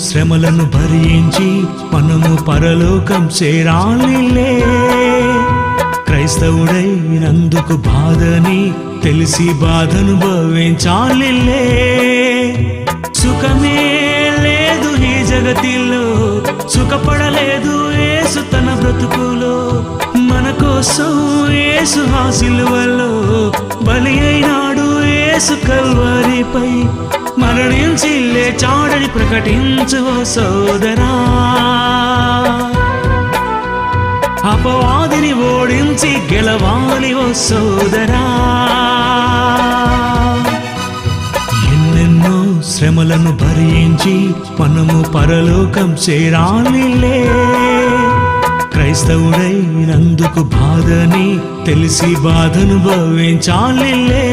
శ్రమలను భరించి మనము పరలోకం చేరాలిలే. క్రైస్తవుడైనందుకు బాధని తెలిసి బాధనుభవించాలిలే. సుఖమే లేదు ఈ జగతిలో, సుఖపడలేదు యేసు తన బ్రతుకులో. మన కోసం యేసు ఆ సిలువలో బలి అయినాడు. యేసు కల్వరిపై మరణించి లేచాడని ప్రకటించు ఓ సోదరా. అపవాదిని ఓడించి గెలవాలి ఓ సోదరా. ఎన్నెన్నో శ్రమలను భరించి మనము పరలోకం చేరాలిలే. క్రైస్తవుడైనందుకు బాధని తెలిసి బాధనుభవించాలిలే.